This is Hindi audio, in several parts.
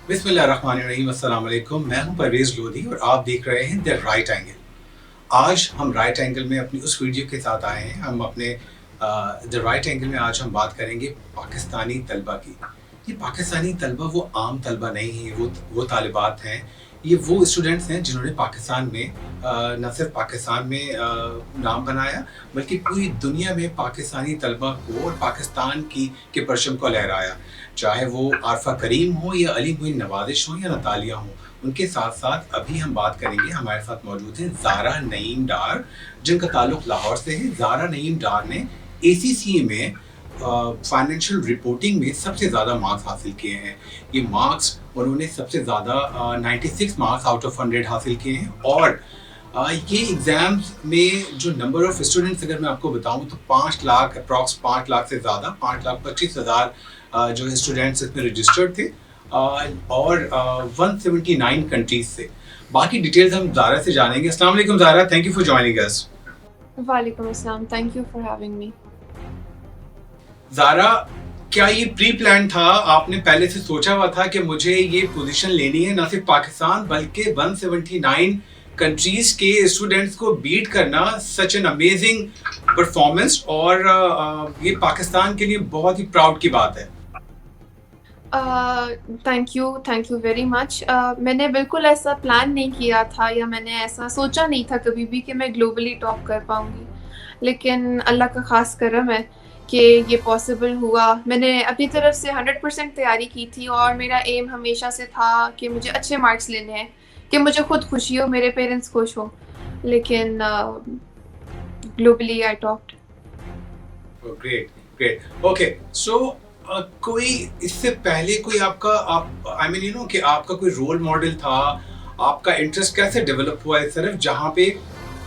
बिस्मिल्लाहिर्रहमानिर्रहीम, अस्सलाम वालेकुम। मैं हूं परवेज़ लोधी और आप देख रहे हैं द राइट एंगल। आज हम राइट एंगल में अपनी उस वीडियो के साथ आए हैं। हम अपने द राइट एंगल में आज हम बात करेंगे पाकिस्तानी तलबा की। ये पाकिस्तानी तलबा वो आम तलबा नहीं है, वो तालिबात हैं। ये वो स्टूडेंट्स हैं जिन्होंने पाकिस्तान में न सिर्फ पाकिस्तान में नाम बनाया, बल्कि पूरी दुनिया में पाकिस्तानी तलबा को और पाकिस्तान की के परचम को लहराया। चाहे वो आरफा करीम हो या अली मोइन नवाजिश हो या नतालिया हो। उनके साथ साथ अभी हम बात करेंगे, हमारे साथ मौजूद हैं ज़ारा नईम डार, जिनका ताल्लुक लाहौर से है। ज़ारा नईम डार ने ACCA में फाइनेंशियल रिपोर्टिंग में सबसे ज़्यादा मार्क्स हासिल किए हैं। ये मार्क्स उन्होंने सबसे ज़्यादा 96 मार्क्स आउट ऑफ 100 हासिल किए हैं। और ये एग्ज़ाम्स में जो नंबर ऑफ़ स्टूडेंट्स अगर मैं आपको बताऊं तो 5 लाख अप्रॉक्स 5 लाख से ज़्यादा 5,25,000 जो स्टूडेंट्स इसमें रजिस्टर्ड थे और 179 कंट्रीज से। बाकी डिटेल्स हम ज़ारा से जानेंगे। अस्सलाम वालेकुम Zara, thank you for joining us. वालेकुम अस्सलाम, thank you for having me. Zara, क्या ये प्री प्लान था? आपने पहले से सोचा हुआ था कि मुझे ये पोजीशन लेनी है, ना सिर्फ पाकिस्तान बल्कि 179 कंट्रीज के स्टूडेंट्स को बीट करना, सच एन अमेजिंग परफॉर्मेंस, और ये पाकिस्तान के लिए बहुत ही प्राउड की बात है। Thank you very much. मैंने बिल्कुल ऐसा प्लान नहीं किया था या मैंने ऐसा सोचा नहीं था कभी भी कि मैं ग्लोबली टॉप कर पाऊँगी। लेकिन अल्लाह का ख़ास करम है कि ये पॉसिबल हुआ। मैंने अपनी तरफ से 100% तैयारी की थी और मेरा एम हमेशा से था कि मुझे अच्छे मार्क्स लेने हैं, कि मुझे खुद खुशी हो, मेरे पेरेंट्स खुश हों। लेकिन ग्लोबली आई टॉप्ड। Great, great. ओके, सो कोई इससे पहले कोई आपका आई मीन कि आपका कोई रोल मॉडल था? आपका इंटरेस्ट कैसे डेवलप हुआ इस तरफ, जहाँ पे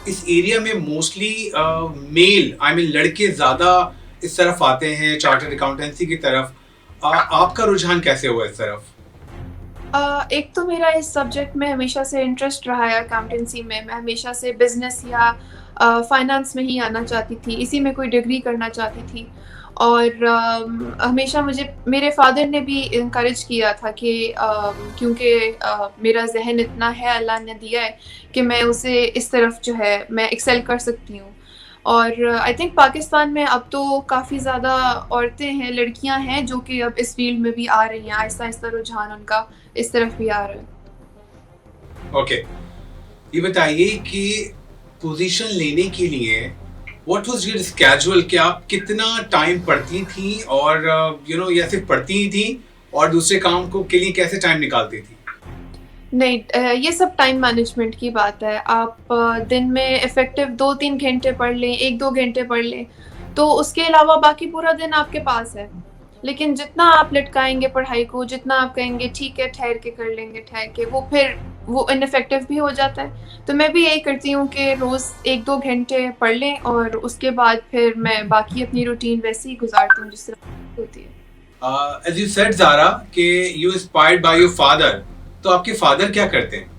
इस एरिया में मोस्टली मेल आई मीन लड़के ज़्यादा इस तरफ आते हैं, चार्टर्ड अकाउंटेंसी की तरफ? आपका रुझान कैसे हुआ इस तरफ? एक तो मेरा इस सब्जेक्ट में हमेशा से इंटरेस्ट रहा है, अकाउंटेंसी में। मैं हमेशा से बिज़नेस या फाइनेंस में ही आना चाहती थी, इसी में कोई डिग्री करना चाहती थी। और हमेशा मुझे मेरे फ़ादर ने भी इनकरेज किया था कि क्योंकि मेरा ज़हन इतना है, अल्लाह ने दिया है कि मैं उसे इस तरफ जो है मैं एक्सेल कर सकती हूँ। और आई थिंक पाकिस्तान में अब तो काफ़ी ज़्यादा औरतें हैं, लड़कियाँ हैं जो कि अब इस फ़ील्ड में भी आ रही हैं, आहिस्ता-आहिस्ता रुझान उनका इस तरफ भी आ रहा है। ओके, ये बताइए कि पोजीशन लेने के लिए व्हाट वाज योर स्केड्यूल? कि आप कितना टाइम पढ़ती थी और या सिर्फ पढ़ती ही थी और दूसरे काम को के लिए कैसे टाइम निकालती थी? नहीं, ये सब टाइम मैनेजमेंट की बात है। आप दिन में इफ़ेक्टिव 2-3 घंटे पढ़ लें, 1-2 घंटे पढ़ लें, तो उसके अलावा बाकी पूरा दिन आपके पास है। लेकिन जितना आप लटकाएँगे पढ़ाई को, जितना आप कहेंगे ठीक है ठहर के कर लेंगे, ठहर के, वो इनइफ़ेक्टिव भी हो जाता है। तो मैं भी यही करती हूँ कि रोज़ 1-2 घंटे पढ़ लें और उसके बाद फिर मैं बाकी अपनी रूटीन वैसे ही गुज़ारती हूँ जिस तरह होती है। एज यू सेड ज़ारा कि you inspired by your father, तो आपके फादर क्या करते हैं?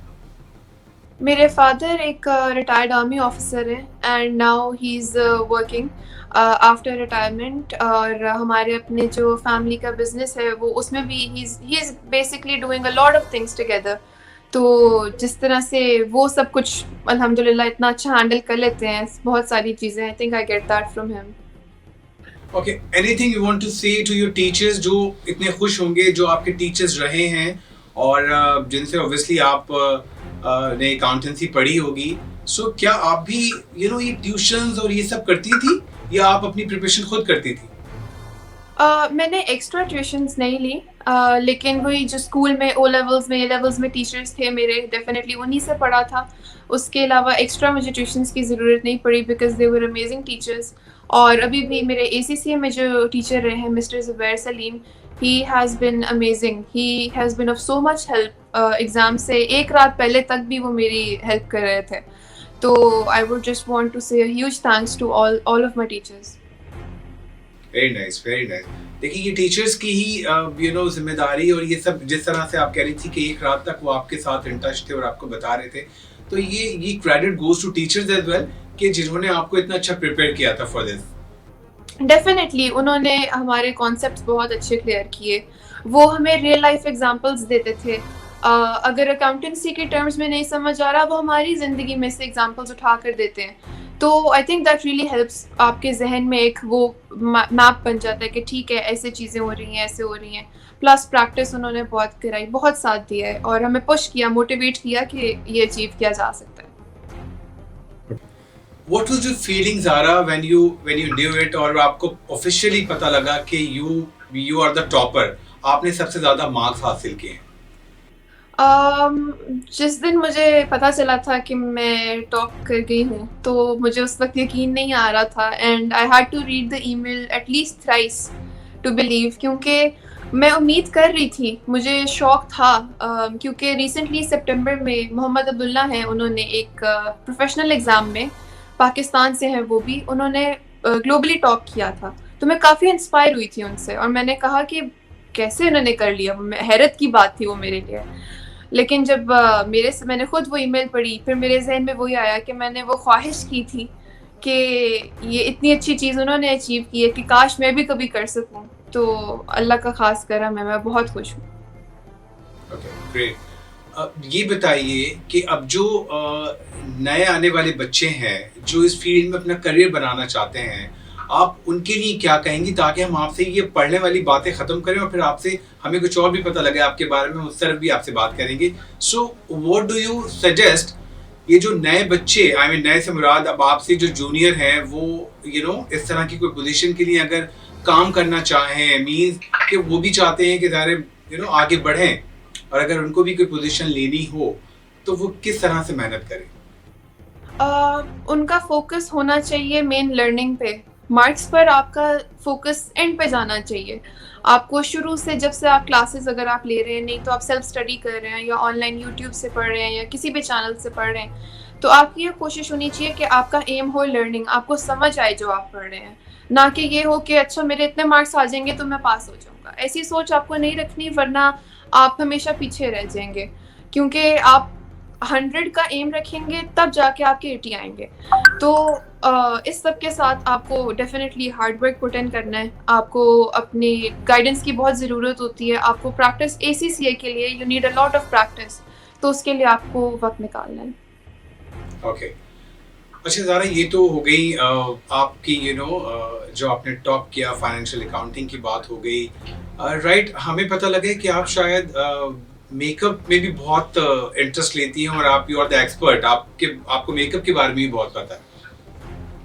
मेरे फादर एक रिटायर्ड आर्मी ऑफिसर हैं and now he is working after retirement. और हमारे अपने जो फैमिली का बिजनेस है वो उसमें भी he is basically doing a lot of things together. तो जिस तरह से वो सब कुछ अल्हम्दुलिल्लाह इतना अच्छा हैंडल कर लेते हैं, बहुत सारी चीज़ें, I think I get that from him. Okay, anything you want to say to your teachers, जो इतने खुश होंगे, जो आपके टीचर्स रहे हैं और जिनसे ऑब्वियसली आप ने अकाउंटेंसी पढ़ी होगी। सो क्या आप भी ये ट्यूशंस और ये सब करती थी या आप अपनी प्रिपरेशन खुद करती थी? मैंने एक्स्ट्रा ट्यूशन्स नहीं ली, लेकिन वही जो स्कूल में ओ लेवल्स में, ए लेवल्स में टीचर्स थे मेरे, डेफ़िनेटली उन्हीं से पढ़ा था। उसके अलावा एक्स्ट्रा मुझे ट्यूशन्स की ज़रूरत नहीं पड़ी because they were amazing teachers. और अभी भी मेरे ACCA में जो टीचर रहे हैं mister Zubair Salim, he has been amazing. He has been of so much help. Exam से 1 रात पहले तक भी वो मेरी हेल्प कर रहे थे। तो I would just want to say a huge thanks to all of my teachers. Very nice, very nice. देखिए, ये टीचर्स की ही जिम्मेदारी, और ये सब जिस तरह से आप कह रही थी कि 1 रात तक वो आपके साथ इन टच थे और आपको बता रहे थे, तो ये credit goes to teachers as well कि जिन्होंने आपको इतना अच्छा प्रिपेयर किया था फॉर दिस। डेफ़िनेटली उन्होंने हमारे कॉन्सेप्ट्स बहुत अच्छे क्लियर किए। वो हमें रियल लाइफ़ एग्ज़ाम्पल्स देते थे। अगर अकाउंटेंसी के टर्म्स में नहीं समझ आ रहा, वो हमारी ज़िंदगी में से एग्ज़ाम्पल्स उठा कर देते हैं। तो I think that really helps, आपके ज़हन में एक वो मैप बन जाता है कि ठीक है, ऐसे चीज़ें हो रही हैं, ऐसे हो रही हैं। प्लस प्रैक्टिस उन्होंने बहुत कराई, बहुत साथ दिया है और हमें पुश किया, मोटिवेट किया कि ये अचीव किया जा सकता है। What was your feeling, Zara, when you knew it और आपको ऑफिशियली पता लगा कि you are the topper, आपने सबसे ज़्यादा मार्क्स हासिल किए हैं? जिस दिन मुझे पता चला था कि मैं टॉप कर गई हूँ, तो मुझे उस वक़्त यकीन नहीं आ रहा था and I had to read the email at least thrice to believe, क्योंकि मैं उम्मीद कर रही थी, मुझे शौक था, क्योंकि रिसेंटली सितंबर में मोहम्मद अब्दुल्ला हैं, उन्होंने एक प्रोफ़ेशनल एग्ज़ाम में, पाकिस्तान से हैं वो भी, उन्होंने ग्लोबली टॉप किया था। तो मैं काफ़ी इंस्पायर हुई थी उनसे और मैंने कहा कि कैसे उन्होंने कर लिया? हैरत की बात थी वो मेरे लिए। लेकिन जब मैंने खुद वो ईमेल पढ़ी, फिर मेरे ज़हन में वही आया कि मैंने वो ख्वाहिश की थी कि ये इतनी अच्छी चीज़ उन्होंने अचीव की है कि काश मैं भी कभी कर सकूँ। तो अल्लाह का ख़ास करम है, मैं बहुत खुश हूँ। Okay, great. ये बताइए कि अब जो नए आने वाले बच्चे हैं जो इस फील्ड में अपना करियर बनाना चाहते हैं, आप उनके लिए क्या कहेंगी ताकि हम आपसे ये पढ़ने वाली बातें ख़त्म करें और फिर आपसे हमें कुछ और भी पता लगे आपके बारे में, उस तरफ भी आपसे बात करेंगे। So what do you suggest, ये जो नए बच्चे, आई मीन नए से मुराद अब आपसे जो जूनियर हैं, वो इस तरह की कोई पोजीशन के लिए अगर काम करना चाहें, मीन्स कि वो भी चाहते हैं कि ज़ाहिर आगे बढ़ें, और अगर उनको भी कोई पोजीशन लेनी हो तो वो किस तरह से मेहनत करें? उनका फ़ोकस होना चाहिए मेन लर्निंग पे। मार्क्स पर आपका फ़ोकस एंड पे जाना चाहिए। आपको शुरू से, जब से आप क्लासेस अगर आप ले रहे हैं, नहीं तो आप सेल्फ स्टडी कर रहे हैं या ऑनलाइन यूट्यूब से पढ़ रहे हैं या किसी भी चैनल से पढ़ रहे हैं, तो आपकी ये कोशिश होनी चाहिए कि आपका एम हो लर्निंग, आपको समझ आए जो आप पढ़ रहे हैं। ना कि ये हो कि अच्छा मेरे इतने मार्क्स आ जाएँगे तो मैं पास हो जाऊँगा। ऐसी सोच आपको नहीं रखनी, वरना आप हमेशा पीछे रह जाएँगे। क्योंकि आप 100 का एम रखेंगे तब जाके आपके 80 आएँगे। तो इस सब के साथ आपको definitely hard work put in करना है। आपको अपनी गाइडेंस की बहुत ज़रूरत होती है। आपको प्रैक्टिस, ACCA के लिए you need a lot of practice, तो उसके लिए आपको वक़्त निकालना है। ओके। अच्छा ज़ारा, ये तो हो गई आपकी जो आपने टॉप किया, फाइनेंशियल अकाउंटिंग की बात हो गई। राइट, हमें पता लगे कि आप शायद मेकअप में भी बहुत इंटरेस्ट लेती हैं और आप यू आर द एक्सपर्ट, आपको मेकअप के बारे में भी बहुत पता है।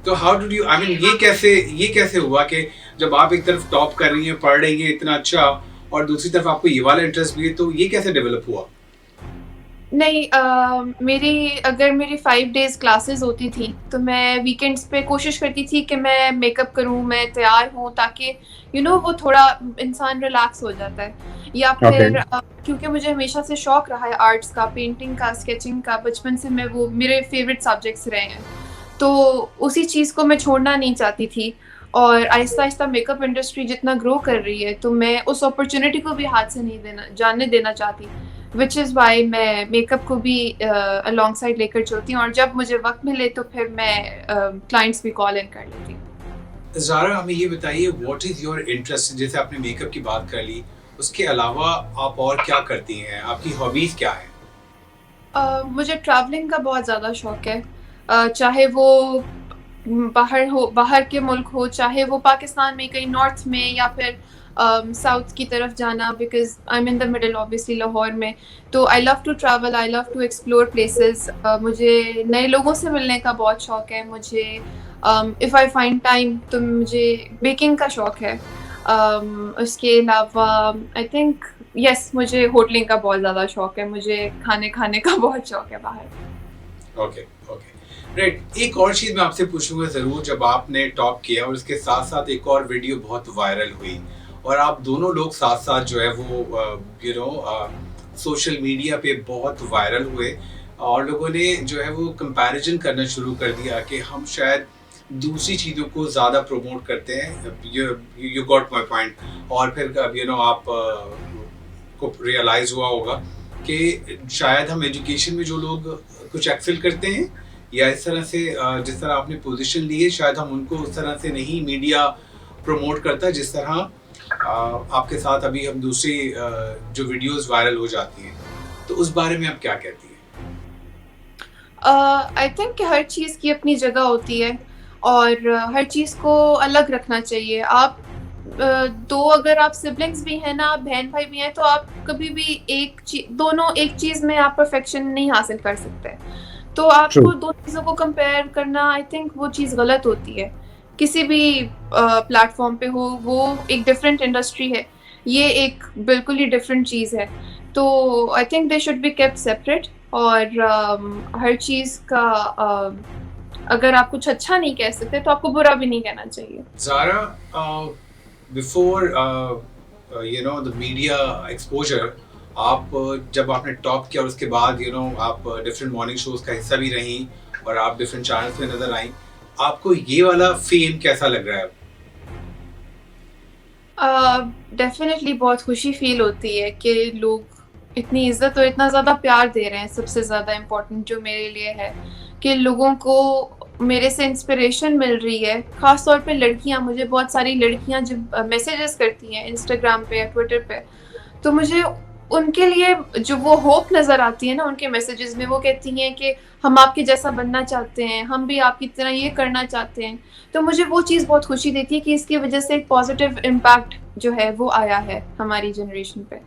तो how did you, I mean ये कैसे हुआ कि जब आप एक तरफ टॉप कर रही हैं, पढ़ रही हैं इतना अच्छा, और दूसरी तरफ आपको ये वाला इंटरेस्ट भी है, तो ये कैसे डेवलप हुआ? नहीं, अगर मेरी 5 डेज़ क्लासेस होती थी, तो मैं वीकेंड्स पे कोशिश करती थी कि मैं मेकअप करूँ, मैं तैयार हूँ, ताकि वो थोड़ा इंसान रिलैक्स हो जाता है। या ओके। फिर क्योंकि मुझे हमेशा से शौक रहा है आर्ट्स का, पेंटिंग का, स्केचिंग का, बचपन से मैं वो मेरे फेवरेट सब्जेक्ट्स रहे हैं। तो उसी चीज़ को मैं छोड़ना नहीं चाहती थी और आहिस्ता-आहिस्ता मेकअप इंडस्ट्री जितना ग्रो कर रही है, तो मैं उस अपॉर्च्युनिटी को भी हाथ से नहीं जाने देना चाहती। व्हिच इज़ व्हाई मैं मेकअप को भी अलोंग साइड लेकर चलती हूँ और जब मुझे वक़्त मिले तो फिर मैं क्लाइंट्स भी कॉल इन कर लेती हूँ। ज़ारा, हमें ये बताइए, व्हाट इज़ योर इंटरेस्ट? जैसे आपने मेकअप की बात कर ली, उसके अलावा आप और क्या करती हैं? आपकी हॉबीज़ क्या हैं? मुझे ट्रैवलिंग का बहुत ज़्यादा शौक है। चाहे वो बाहर के मुल्क हो, चाहे वो पाकिस्तान में कहीं नॉर्थ में या फिर साउथ की तरफ जाना, because I am in the middle obviously Lahore में। तो I love to travel, I love to explore places. मुझे नए लोगों से मिलने का बहुत शौक है। मुझे इफ़ आई फाइंड टाइम तो मुझे बेकिंग का शौक है। उसके अलावा आई थिंक येस, मुझे होटलिंग का बहुत ज़्यादा शौक है। मुझे खाने खाने का बहुत शौक है बाहर। Okay, okay. राइट, एक और चीज़ मैं आपसे पूछूँगा ज़रूर, जब आपने टॉप किया और इसके साथ-साथ एक और वीडियो बहुत वायरल हुई और आप दोनों लोग साथ-साथ जो है वो सोशल मीडिया पे बहुत वायरल हुए, और लोगों ने जो है वो कंपैरिजन करना शुरू कर दिया कि हम शायद दूसरी चीज़ों को ज़्यादा प्रमोट करते हैं। You got my point. और फिर अब आप को रियलाइज़ हुआ होगा कि शायद हम एजुकेशन में जो लोग कुछ एक्सेल करते हैं या इस तरह से जिस तरह आपने पोजीशन ली है, शायद हम उनको उस तरह से नहीं मीडिया प्रमोट करता जिस तरह आपके साथ अभी हम दूसरी जो वीडियोस वायरल हो जाती हैं, तो उस बारे में आप क्या कहती हैं? आई थिंक हर चीज़ की अपनी जगह होती है और हर चीज़ को अलग रखना चाहिए। आप दो अगर आप सिबलिंग्स भी हैं ना, आप बहन-भाई भी हैं, तो आप कभी भी दोनों एक चीज़ में आप परफेक्शन नहीं हासिल कर सकते। तो ट्रू। आपको 2 चीज़ों को कंपेयर करना आई थिंक वो चीज़ गलत होती है। किसी भी प्लेटफ़ॉर्म पे हो, वो एक डिफरेंट इंडस्ट्री है, ये एक बिल्कुल ही डिफरेंट चीज़ है। तो I think they should be kept separate और हर चीज़ का अगर आप कुछ अच्छा नहीं कह सकते, तो आपको बुरा भी नहीं कहना चाहिए। Zara, before the media exposure, आप जब आपने टॉप किया और उसके बाद आप डिफरेंट मॉर्निंग शोज का हिस्सा भी रहीं और आप डिफरेंट चैनल्स में नजर आई, आपको ये वाला फेम कैसा लग रहा है? डेफ़िनेटली बहुत खुशी फ़ील होती है कि लोग इतनी इज़्ज़त और इतना ज़्यादा प्यार दे रहे हैं, सबसे ज़्यादा इम्पोर्टेंट जो मेरे लिए है, कि लोगों को मेरे से इंस्पिरेशन मिल रही है। ख़ास तौर पे लड़कियाँ, मुझे बहुत सारी लड़कियाँ जब मैसेजेस करती हैं इंस्टाग्राम पे या ट्विटर पे, तो मुझे उनके लिए जो वो होप नज़र आती है ना उनके मैसेजेस में, वो कहती हैं कि हम आपके जैसा बनना चाहते हैं, हम भी आपकी तरह ये करना चाहते हैं। तो मुझे वो चीज़ बहुत खुशी देती है कि इसकी वजह से एक पॉज़िटिव इम्पैक्ट जो है वो आया है हमारी जनरेशन पे।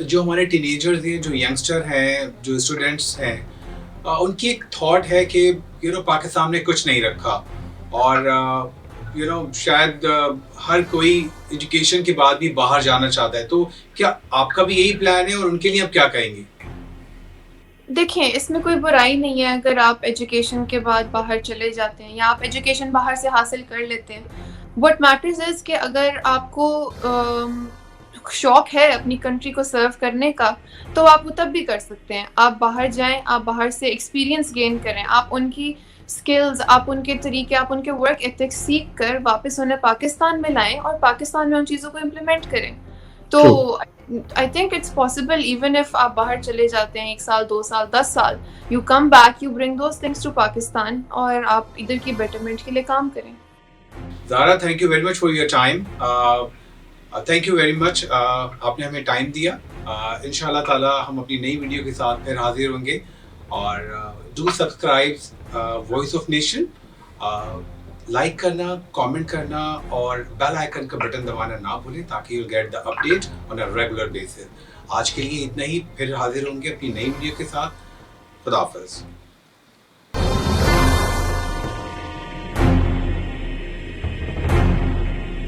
जो हमारे टीनेजर्स हैं, जो यंगस्टर हैं, जो स्टूडेंट्स हैं, उनकी एक थॉट है कि पाकिस्तान ने कुछ नहीं रखा और शायद हर कोई एजुकेशन के बाद भी बाहर जाना चाहता है, तो क्या आपका भी यही प्लान है और उनके लिए आप क्या कहेंगे? देखिए, इसमें कोई बुराई नहीं है अगर आप एजुकेशन के बाद बाहर चले जाते हैं या आप एजुकेशन बाहर से हासिल कर लेते हैं। व्हाट मैटर्स इज़ कि अगर आपको शौक है अपनी कंट्री को सर्व करने का, तो आप वो तब भी कर सकते हैं। आप बाहर जाएँ, आप बाहर से एक्सपीरियंस गेन करें, आप उनकी स्किल्स, आप उनके तरीके, आप उनके वर्क एथिक्स सीख कर वापस उन्हें पाकिस्तान में लाएँ और पाकिस्तान में उन चीज़ों को इम्प्लीमेंट करें। तो true. I think it's possible even if आप बाहर चले जाते हैं 1 साल, 2 साल, 10 साल, you come back, you bring those things to Pakistan और आप इधर की बेटरमेंट के लिए काम करें। Zara, thank you very much for your time. Thank you very much, आपने हमें टाइम दिया। इंशाल्लाह ताला हम अपनी नई वीडियो के साथ फिर हाजिर होंगे और do subscribe voice of nation, like करना, कमेंट करना और बेल आइकन का बटन दबाना ना भूलें ताकि you get the update on a regular basis. आज के लिए इतना ही, फिर हाजिर होंगे अपनी नई वीडियो के साथ। खुदा हाफिज़।